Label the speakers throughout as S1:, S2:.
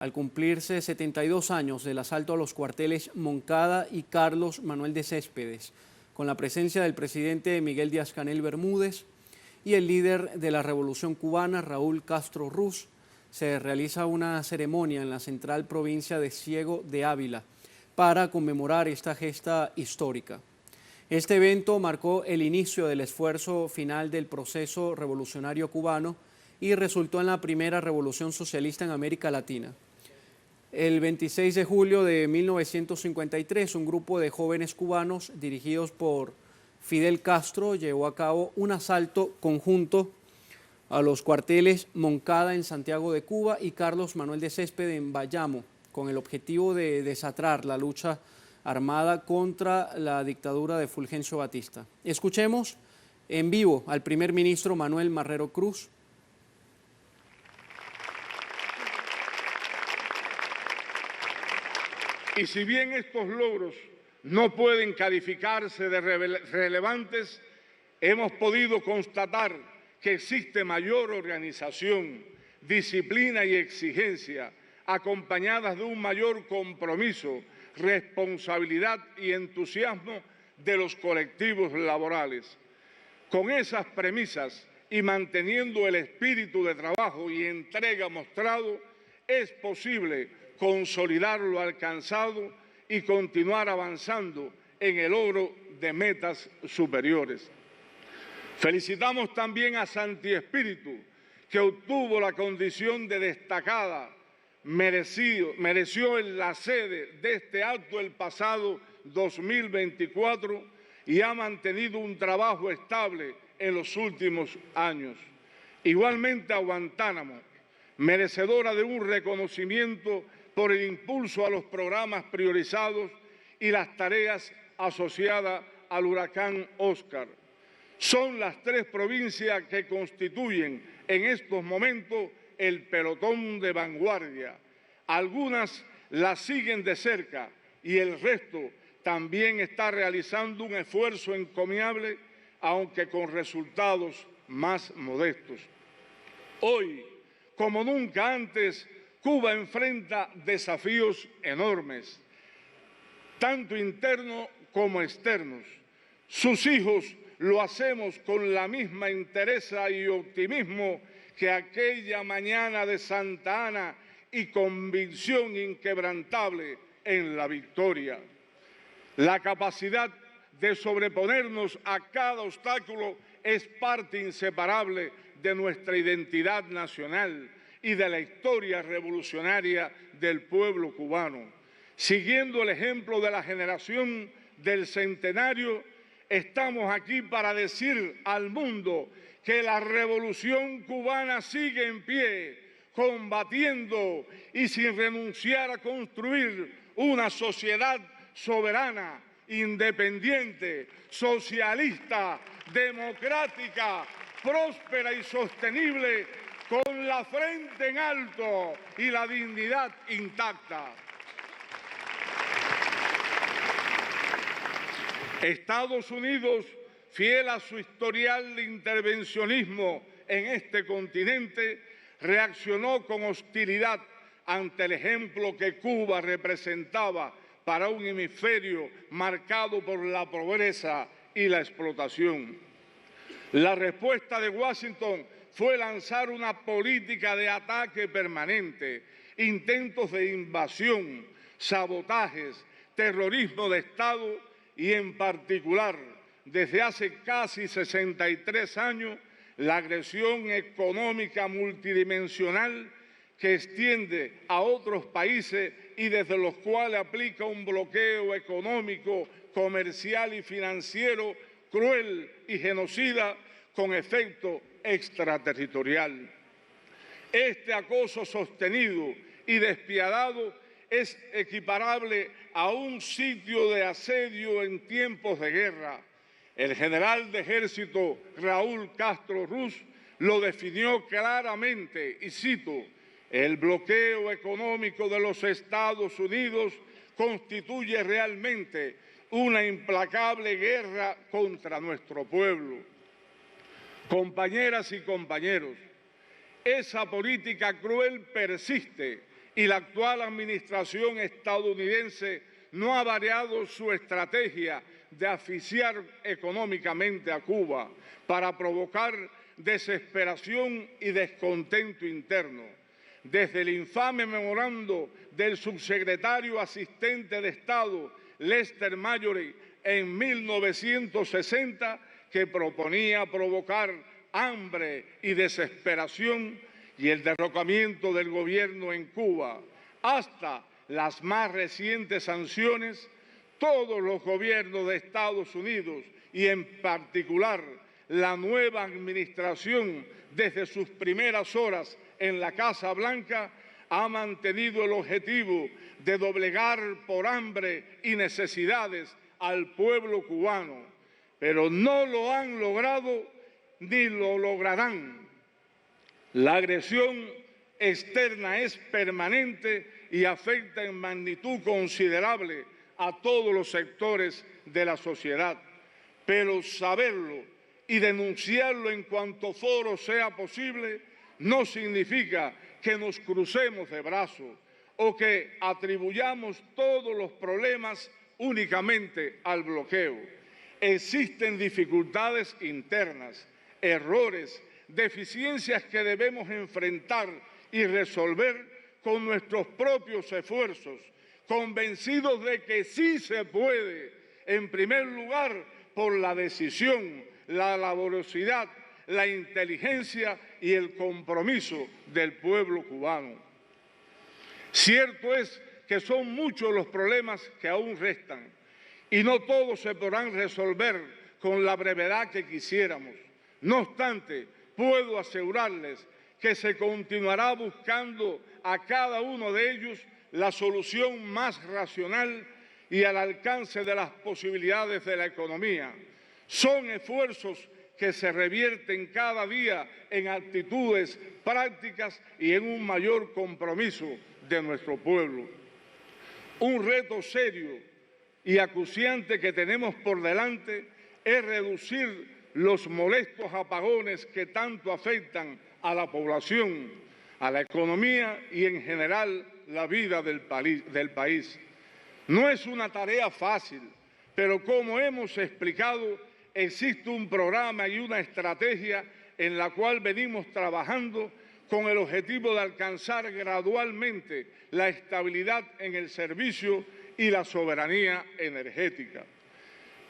S1: al cumplirse 72 años del asalto a los cuarteles Moncada y Carlos Manuel de Céspedes, con la presencia del presidente Miguel Díaz-Canel Bermúdez y el líder de la Revolución Cubana, Raúl Castro Ruz, se realiza una ceremonia en la central provincia de Ciego de Ávila para conmemorar esta gesta histórica. Este evento marcó el inicio del esfuerzo final del proceso revolucionario cubano y resultó en la primera revolución socialista en América Latina. El 26 de julio de 1953, un grupo de jóvenes cubanos dirigidos por Fidel Castro llevó a cabo un asalto conjunto a los cuarteles Moncada en Santiago de Cuba y Carlos Manuel de Céspedes en Bayamo, con el objetivo de desatar la lucha armada contra la dictadura de Fulgencio Batista. Escuchemos en vivo al primer ministro Manuel Marrero Cruz.
S2: Y si bien estos logros no pueden calificarse de relevantes, hemos podido constatar que existe mayor organización, disciplina y exigencia, acompañadas de un mayor compromiso, responsabilidad y entusiasmo de los colectivos laborales. Con esas premisas y manteniendo el espíritu de trabajo y entrega mostrado, es posible consolidar lo alcanzado y continuar avanzando en el logro de metas superiores. Felicitamos también a Santi Espíritu, que obtuvo la condición de destacada, mereció en la sede de este acto el pasado 2024 y ha mantenido un trabajo estable en los últimos años. Igualmente a Guantánamo, merecedora de un reconocimiento por el impulso a los programas priorizados y las tareas asociadas al huracán Óscar. Son las tres provincias que constituyen en estos momentos el pelotón de vanguardia. Algunas las siguen de cerca y el resto también está realizando un esfuerzo encomiable, aunque con resultados más modestos. Hoy, como nunca antes, Cuba enfrenta desafíos enormes, tanto internos como externos. Sus hijos lo hacemos con la misma entereza y optimismo que aquella mañana de Santa Ana y convicción inquebrantable en la victoria. La capacidad de sobreponernos a cada obstáculo es parte inseparable de nuestra identidad nacional y de la historia revolucionaria del pueblo cubano. Siguiendo el ejemplo de la generación del centenario, estamos aquí para decir al mundo que la revolución cubana sigue en pie, combatiendo y sin renunciar a construir una sociedad soberana, independiente, socialista, democrática, próspera y sostenible, con la frente en alto y la dignidad intacta. Estados Unidos, fiel a su historial de intervencionismo en este continente, reaccionó con hostilidad ante el ejemplo que Cuba representaba para un hemisferio marcado por la pobreza y la explotación. La respuesta de Washington fue lanzar una política de ataque permanente, intentos de invasión, sabotajes, terrorismo de Estado y, en particular, desde hace casi 63 años, la agresión económica multidimensional que extiende a otros países y desde los cuales aplica un bloqueo económico, comercial y financiero cruel y genocida con efecto extraterritorial. Este acoso sostenido y despiadado es equiparable a un sitio de asedio en tiempos de guerra. El general de ejército Raúl Castro Ruz lo definió claramente, y cito: el bloqueo económico de los Estados Unidos constituye realmente una implacable guerra contra nuestro pueblo. Compañeras y compañeros, esa política cruel persiste y la actual administración estadounidense no ha variado su estrategia de asfixiar económicamente a Cuba para provocar desesperación y descontento interno. Desde el infame memorando del subsecretario asistente de Estado Lester Marjorie en 1960, que proponía provocar hambre y desesperación y el derrocamiento del gobierno en Cuba, hasta las más recientes sanciones, todos los gobiernos de Estados Unidos y en particular la nueva administración desde sus primeras horas en la Casa Blanca ha mantenido el objetivo de doblegar por hambre y necesidades al pueblo cubano, pero no lo han logrado ni lo lograrán. La agresión externa es permanente y afecta en magnitud considerable a todos los sectores de la sociedad, pero saberlo y denunciarlo en cuanto foro sea posible no significa que nos crucemos de brazos o que atribuyamos todos los problemas únicamente al bloqueo. Existen dificultades internas, errores, deficiencias que debemos enfrentar y resolver con nuestros propios esfuerzos, convencidos de que sí se puede, en primer lugar, por la decisión, la laboriosidad, la inteligencia y el compromiso del pueblo cubano. Cierto es que son muchos los problemas que aún restan y no todos se podrán resolver con la brevedad que quisiéramos. No obstante, puedo asegurarles que se continuará buscando a cada uno de ellos la solución más racional y al alcance de las posibilidades de la economía. Son esfuerzos que se revierten cada día en actitudes prácticas y en un mayor compromiso de nuestro pueblo. Un reto serio y acuciante que tenemos por delante es reducir los molestos apagones que tanto afectan a la población, a la economía y en general la vida del país. No es una tarea fácil, pero como hemos explicado, existe un programa y una estrategia en la cual venimos trabajando con el objetivo de alcanzar gradualmente la estabilidad en el servicio y la soberanía energética.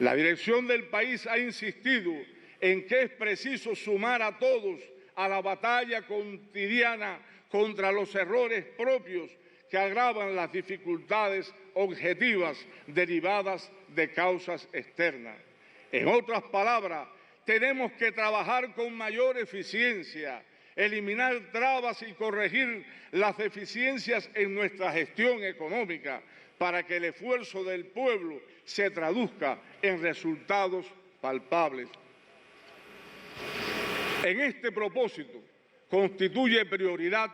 S2: La dirección del país ha insistido en que es preciso sumar a todos a la batalla cotidiana contra los errores propios que agravan las dificultades objetivas derivadas de causas externas. En otras palabras, tenemos que trabajar con mayor eficiencia, eliminar trabas y corregir las deficiencias en nuestra gestión económica para que el esfuerzo del pueblo se traduzca en resultados palpables. En este propósito, constituye prioridad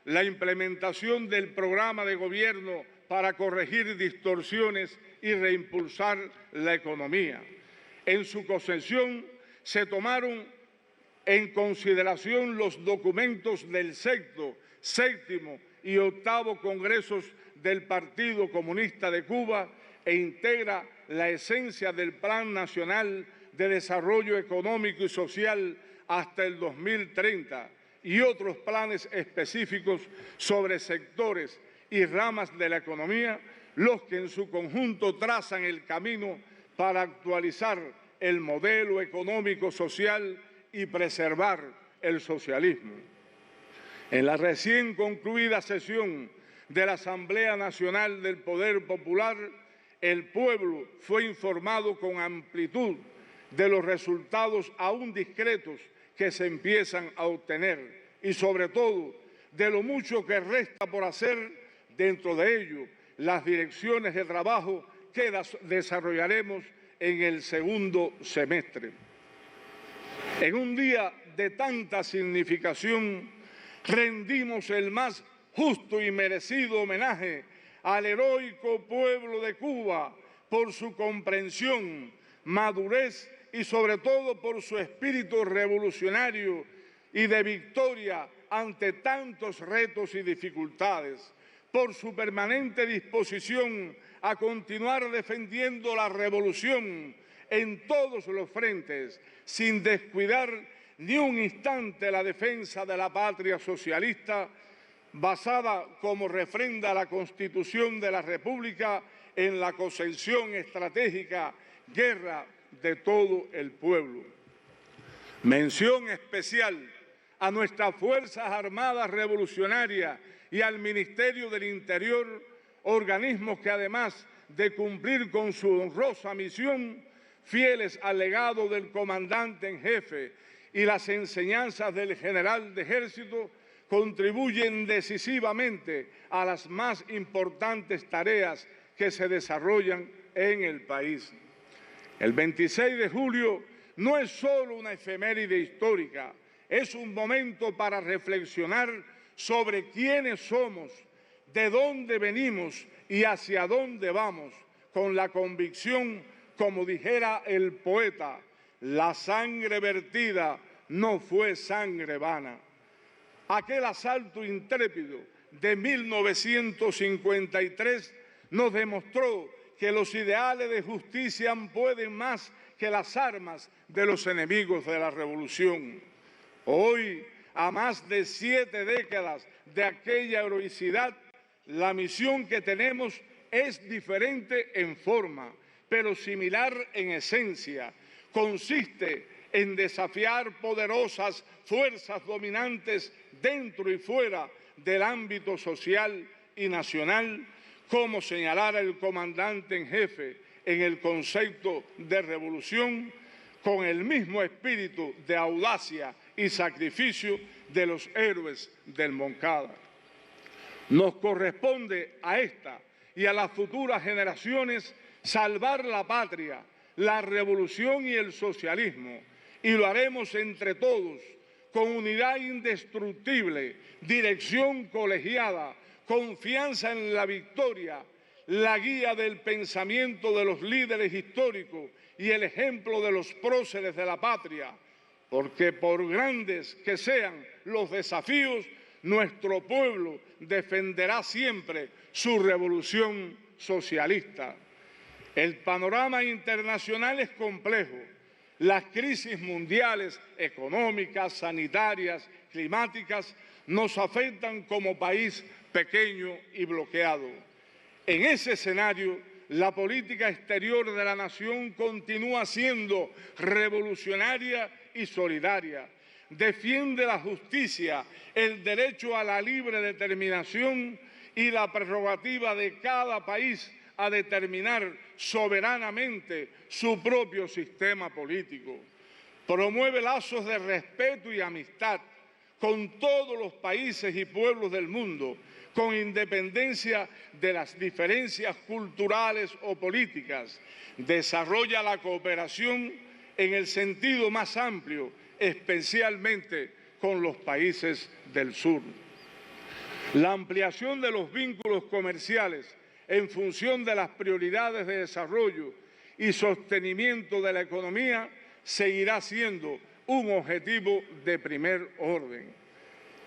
S2: la implementación del programa de gobierno para corregir distorsiones y reimpulsar la economía. En su concepción se tomaron en consideración los documentos del sexto, séptimo y octavo Congresos del Partido Comunista de Cuba e integra la esencia del Plan Nacional de Desarrollo Económico y Social hasta el 2030 y otros planes específicos sobre sectores y ramas de la economía, los que en su conjunto trazan el camino para actualizar el modelo económico social y preservar el socialismo. En la recién concluida sesión de la Asamblea Nacional del Poder Popular, el pueblo fue informado con amplitud de los resultados aún discretos que se empiezan a obtener y sobre todo de lo mucho que resta por hacer. Dentro de ello, las direcciones de trabajo que desarrollaremos en el segundo semestre. En un día de tanta significación, rendimos el más justo y merecido homenaje al heroico pueblo de Cuba por su comprensión, madurez y sobre todo por su espíritu revolucionario y de victoria ante tantos retos y dificultades, por su permanente disposición a continuar defendiendo la revolución en todos los frentes, sin descuidar ni un instante la defensa de la patria socialista, basada, como refrenda la Constitución de la República, en la concepción estratégica guerra de todo el pueblo. Mención especial a nuestras Fuerzas Armadas Revolucionarias y al Ministerio del Interior, organismos que además de cumplir con su honrosa misión, fieles al legado del comandante en jefe y las enseñanzas del general de ejército, contribuyen decisivamente a las más importantes tareas que se desarrollan en el país. El 26 de julio no es solo una efeméride histórica, es un momento para reflexionar sobre quiénes somos, de dónde venimos y hacia dónde vamos, con la convicción, como dijera el poeta, la sangre vertida no fue sangre vana. Aquel asalto intrépido de 1953 nos demostró que los ideales de justicia pueden más que las armas de los enemigos de la revolución. Hoy, a más de 7 décadas de aquella heroicidad, la misión que tenemos es diferente en forma, pero similar en esencia. Consiste en desafiar poderosas fuerzas dominantes dentro y fuera del ámbito social y nacional, como señalara el comandante en jefe en el concepto de revolución, con el mismo espíritu de audacia y sacrificio de los héroes del Moncada. Nos corresponde a esta y a las futuras generaciones salvar la patria, la revolución y el socialismo, y lo haremos entre todos, con unidad indestructible, dirección colegiada, confianza en la victoria, la guía del pensamiento de los líderes históricos y el ejemplo de los próceres de la patria, porque por grandes que sean los desafíos, nuestro pueblo defenderá siempre su revolución socialista. El panorama internacional es complejo. Las crisis mundiales, económicas, sanitarias, climáticas, nos afectan como país pequeño y bloqueado. En ese escenario, la política exterior de la nación continúa siendo revolucionaria y solidaria. Defiende la justicia, el derecho a la libre determinación y la prerrogativa de cada país a determinar soberanamente su propio sistema político. Promueve lazos de respeto y amistad con todos los países y pueblos del mundo, con independencia de las diferencias culturales o políticas. Desarrolla la cooperación en el sentido más amplio, especialmente con los países del sur. La ampliación de los vínculos comerciales en función de las prioridades de desarrollo y sostenimiento de la economía seguirá siendo un objetivo de primer orden.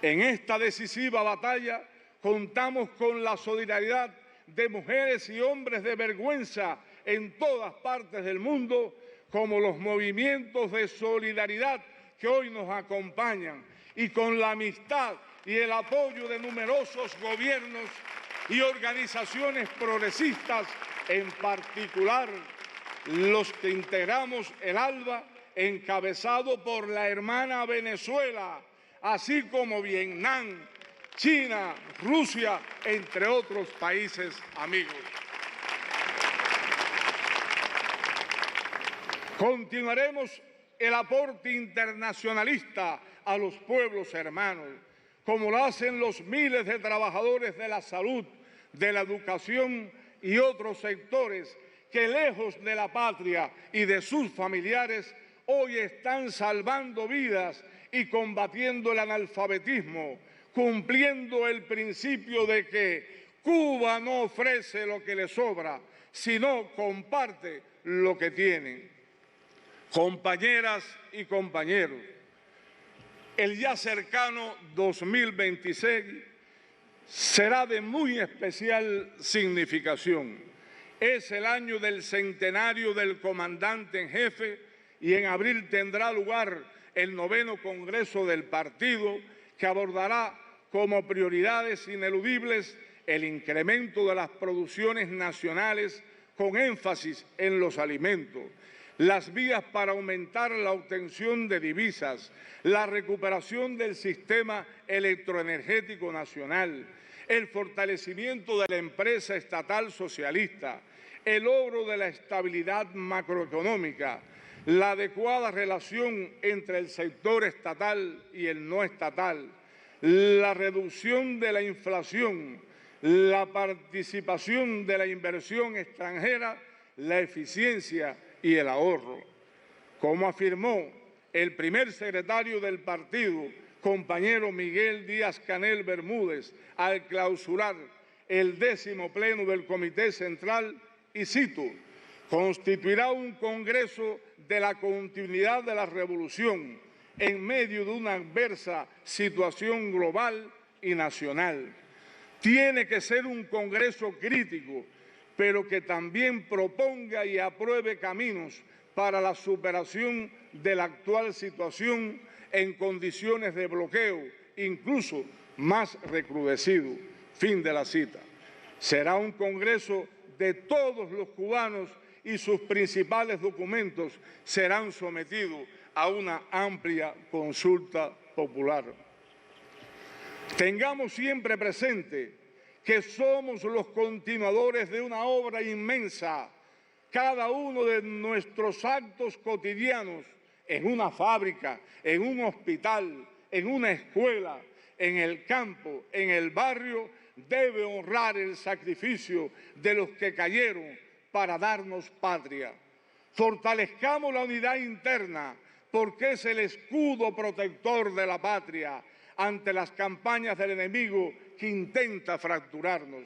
S2: En esta decisiva batalla contamos con la solidaridad de mujeres y hombres de vergüenza en todas partes del mundo, como los movimientos de solidaridad que hoy nos acompañan, y con la amistad y el apoyo de numerosos gobiernos y organizaciones progresistas, en particular los que integramos el ALBA, encabezado por la hermana Venezuela, así como Vietnam, China, Rusia, entre otros países amigos. Continuaremos el aporte internacionalista a los pueblos hermanos, como lo hacen los miles de trabajadores de la salud, de la educación y otros sectores que, lejos de la patria y de sus familiares, hoy están salvando vidas y combatiendo el analfabetismo, cumpliendo el principio de que Cuba no ofrece lo que le sobra, sino comparte lo que tiene. Compañeras y compañeros, el ya cercano 2026 será de muy especial significación. Es el año del centenario del comandante en jefe y en abril tendrá lugar el 9º Congreso del Partido, que abordará como prioridades ineludibles el incremento de las producciones nacionales con énfasis en los alimentos, las vías para aumentar la obtención de divisas, la recuperación del sistema electroenergético nacional, el fortalecimiento de la empresa estatal socialista, el logro de la estabilidad macroeconómica, la adecuada relación entre el sector estatal y el no estatal, la reducción de la inflación, la participación de la inversión extranjera, la eficiencia y el ahorro. Como afirmó el primer secretario del partido, compañero Miguel Díaz-Canel Bermúdez, al clausurar el 10º pleno del Comité Central, y cito, constituirá un congreso de la continuidad de la revolución en medio de una adversa situación global y nacional. Tiene que ser un congreso crítico, pero que también proponga y apruebe caminos para la superación de la actual situación en condiciones de bloqueo, incluso más recrudecido. Fin de la cita. Será un congreso de todos los cubanos y sus principales documentos serán sometidos a una amplia consulta popular. Tengamos siempre presente que somos los continuadores de una obra inmensa. Cada uno de nuestros actos cotidianos, en una fábrica, en un hospital, en una escuela, en el campo, en el barrio, debe honrar el sacrificio de los que cayeron para darnos patria. Fortalezcamos la unidad interna, porque es el escudo protector de la patria ante las campañas del enemigo que intenta fracturarnos.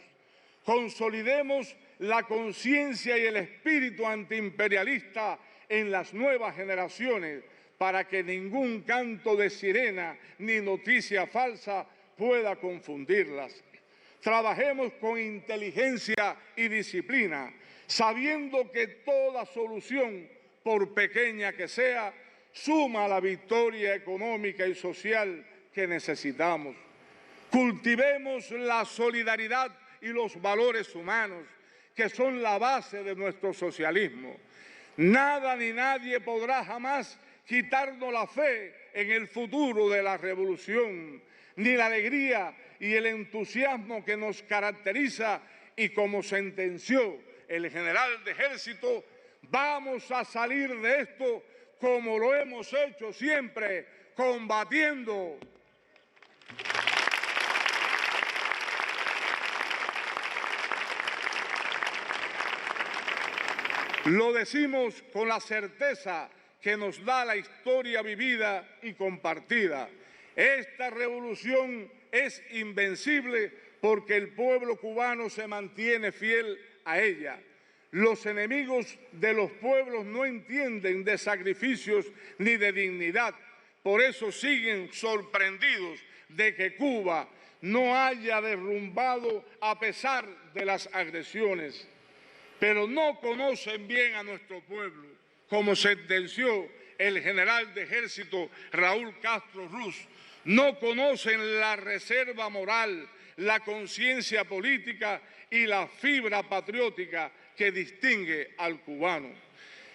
S2: Consolidemos la conciencia y el espíritu antiimperialista en las nuevas generaciones para que ningún canto de sirena ni noticia falsa pueda confundirlas. Trabajemos con inteligencia y disciplina, sabiendo que toda solución, por pequeña que sea, suma a la victoria económica y social que necesitamos. Cultivemos la solidaridad y los valores humanos, que son la base de nuestro socialismo. Nada ni nadie podrá jamás quitarnos la fe en el futuro de la revolución, ni la alegría y el entusiasmo que nos caracteriza, y como sentenció el general de ejército, vamos a salir de esto como lo hemos hecho siempre, combatiendo. Lo decimos con la certeza que nos da la historia vivida y compartida. Esta revolución es invencible porque el pueblo cubano se mantiene fiel a ella. Los enemigos de los pueblos no entienden de sacrificios ni de dignidad. Por eso siguen sorprendidos de que Cuba no haya derrumbado a pesar de las agresiones. Pero no conocen bien a nuestro pueblo, como sentenció el general de ejército Raúl Castro Ruz. No conocen la reserva moral, la conciencia política y la fibra patriótica que distingue al cubano.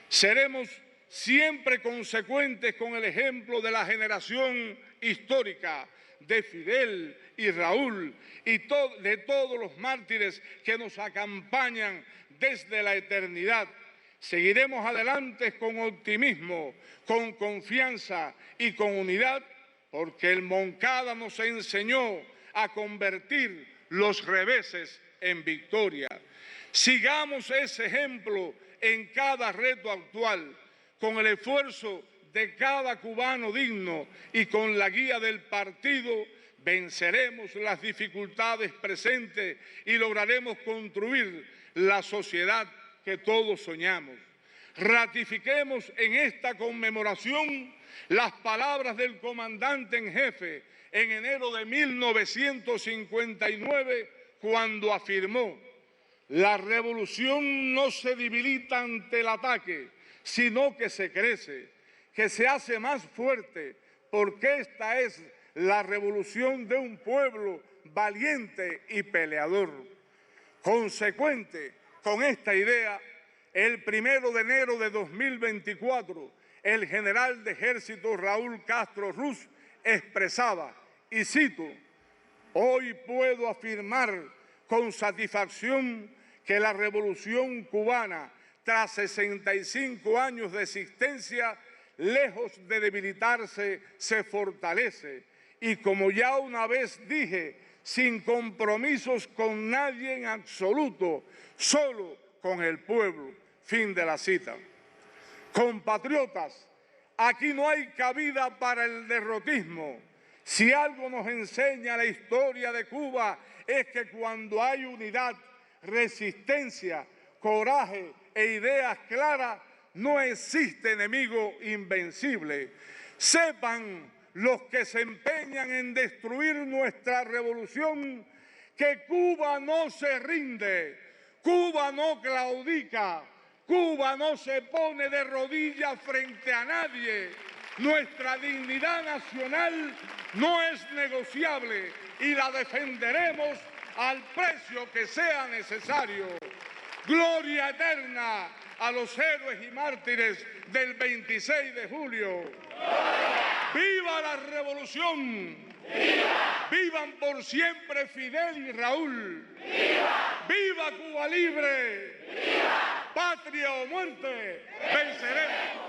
S2: Seremos siempre consecuentes con el ejemplo de la generación histórica de Fidel y Raúl y de todos los mártires que nos acompañan desde la eternidad. Seguiremos adelante con optimismo, con confianza y con unidad, porque el Moncada nos enseñó a convertir los reveses en victoria. Sigamos ese ejemplo en cada reto actual, con el esfuerzo de cada cubano digno y con la guía del partido, venceremos las dificultades presentes y lograremos construir la sociedad que todos soñamos. Ratifiquemos en esta conmemoración las palabras del comandante en jefe en enero de 1959, cuando afirmó: la revolución no se debilita ante el ataque, sino que se crece, que se hace más fuerte, porque esta es la revolución de un pueblo valiente y peleador. Consecuente con esta idea, el 1 de enero de 2024, el general de ejército Raúl Castro Ruz expresaba, y cito: hoy puedo afirmar con satisfacción que la Revolución Cubana, tras 65 años de existencia, lejos de debilitarse, se fortalece. Y como ya una vez dije, sin compromisos con nadie en absoluto, solo con el pueblo. Fin de la cita. Compatriotas, aquí no hay cabida para el derrotismo. Si algo nos enseña la historia de Cuba es que cuando hay unidad, resistencia, coraje e ideas claras, no existe enemigo invencible. Sepan los que se empeñan en destruir nuestra revolución que Cuba no se rinde, Cuba no claudica, Cuba no se pone de rodillas frente a nadie. Nuestra dignidad nacional no es negociable y la defenderemos al precio que sea necesario. Gloria eterna a los héroes y mártires del 26 de julio. ¡Viva la revolución! ¡Viva! ¡Vivan por siempre Fidel y Raúl! ¡Viva! ¡Viva Cuba libre! ¡Viva! ¡Patria o muerte! ¡Venceremos!